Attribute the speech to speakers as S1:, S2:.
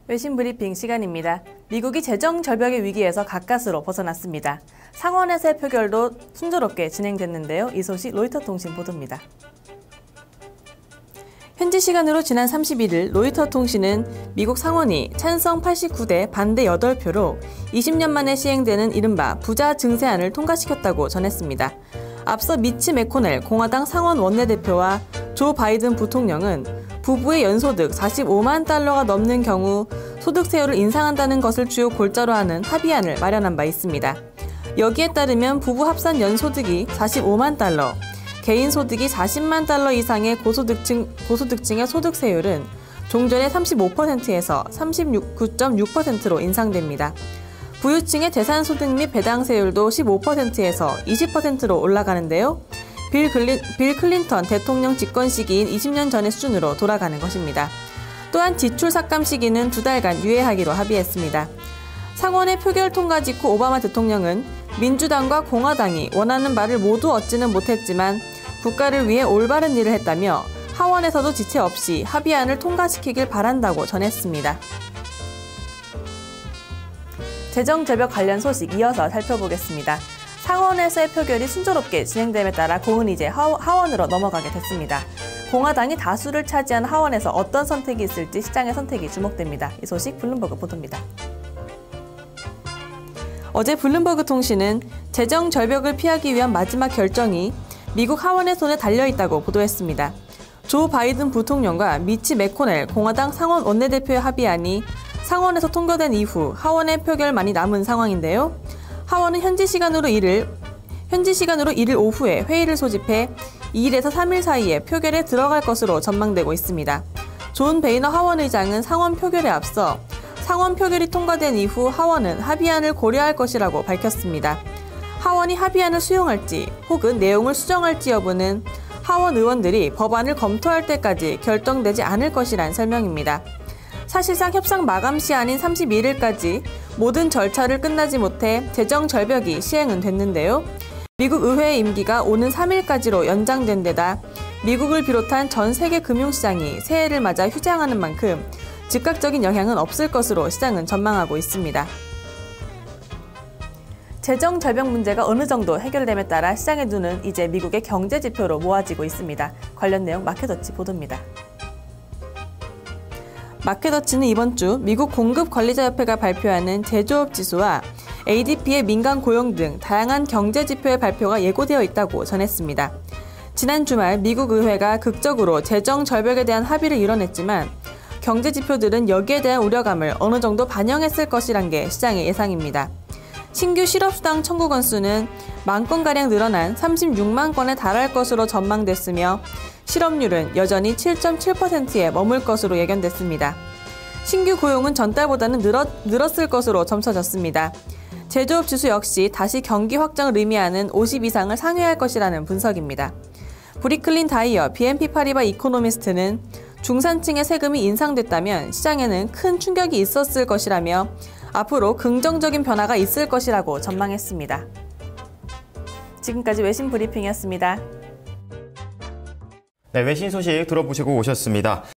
S1: 외신 브리핑 시간입니다. 미국이 재정 절벽의 위기에서 가까스로 벗어났습니다. 상원에서의 표결도 순조롭게 진행됐는데요. 이 소식 로이터 통신 보도입니다. 현지 시간으로 지난 31일 로이터 통신은 미국 상원이 찬성 89대 반대 8표로 20년 만에 시행되는 이른바 부자 증세안을 통과시켰다고 전했습니다. 앞서 미치 매코넬 공화당 상원 원내대표와 조 바이든 부통령은 부부의 연소득 45만 달러가 넘는 경우 소득세율을 인상한다는 것을 주요 골자로 하는 합의안을 마련한 바 있습니다. 여기에 따르면 부부 합산 연소득이 45만 달러, 개인 소득이 40만 달러 이상의 고소득층의 소득세율은 종전의 35%에서 39.6%로 인상됩니다. 부유층의 재산소득 및 배당세율도 15%에서 20%로 올라가는데요. 빌 클린턴 대통령 집권 시기인 20년 전의 수준으로 돌아가는 것입니다. 또한 지출 삭감 시기는 2달간 유예하기로 합의했습니다. 상원의 표결 통과 직후 오바마 대통령은 민주당과 공화당이 원하는 바를 모두 얻지는 못했지만 국가를 위해 올바른 일을 했다며 하원에서도 지체 없이 합의안을 통과시키길 바란다고 전했습니다. 재정 절벽 관련 소식 이어서 살펴보겠습니다. 상원에서의 표결이 순조롭게 진행됨에 따라 공은 이제 하원으로 넘어가게 됐습니다. 공화당이 다수를 차지한 하원에서 어떤 선택이 있을지 시장의 선택이 주목됩니다. 이 소식 블룸버그 보도입니다. 어제 블룸버그 통신은 재정 절벽을 피하기 위한 마지막 결정이 미국 하원의 손에 달려있다고 보도했습니다. 조 바이든 부통령과 미치 매코넬 공화당 상원 원내대표의 합의안이 상원에서 통과된 이후 하원의 표결만이 남은 상황인데요. 하원은 현지 시간으로 1일 오후에 회의를 소집해 2일에서 3일 사이에 표결에 들어갈 것으로 전망되고 있습니다. 존 베이너 하원의장은 상원 표결에 앞서 상원 표결이 통과된 이후 하원은 합의안을 고려할 것이라고 밝혔습니다. 하원이 합의안을 수용할지 혹은 내용을 수정할지 여부는 하원 의원들이 법안을 검토할 때까지 결정되지 않을 것이란 설명입니다. 사실상 협상 마감 시한인 31일까지 모든 절차를 끝나지 못해 재정 절벽이 시행은 됐는데요. 미국 의회의 임기가 오는 3일까지로 연장된 데다 미국을 비롯한 전 세계 금융시장이 새해를 맞아 휴장하는 만큼 즉각적인 영향은 없을 것으로 시장은 전망하고 있습니다. 재정 절벽 문제가 어느 정도 해결됨에 따라 시장의 눈은 이제 미국의 경제 지표로 모아지고 있습니다. 관련 내용 마켓워치 보도입니다. 마켓워치는 이번 주 미국 공급관리자협회가 발표하는 제조업 지수와 ADP의 민간 고용 등 다양한 경제 지표의 발표가 예고되어 있다고 전했습니다. 지난 주말 미국 의회가 극적으로 재정 절벽에 대한 합의를 이뤄냈지만 경제 지표들은 여기에 대한 우려감을 어느 정도 반영했을 것이란 게 시장의 예상입니다. 신규 실업수당 청구 건수는 10,000건가량 늘어난 36만 건에 달할 것으로 전망됐으며 실업률은 여전히 7.7%에 머물 것으로 예견됐습니다. 신규 고용은 전달보다는 늘었을 것으로 점쳐졌습니다. 제조업 지수 역시 다시 경기 확장을 의미하는 50 이상을 상회할 것이라는 분석입니다. 브리클린 다이어 BNP 파리바 이코노미스트는 중산층의 세금이 인상됐다면 시장에는 큰 충격이 있었을 것이라며 앞으로 긍정적인 변화가 있을 것이라고 전망했습니다. 지금까지 외신 브리핑이었습니다.
S2: 네, 외신 소식 들어보시고 오셨습니다.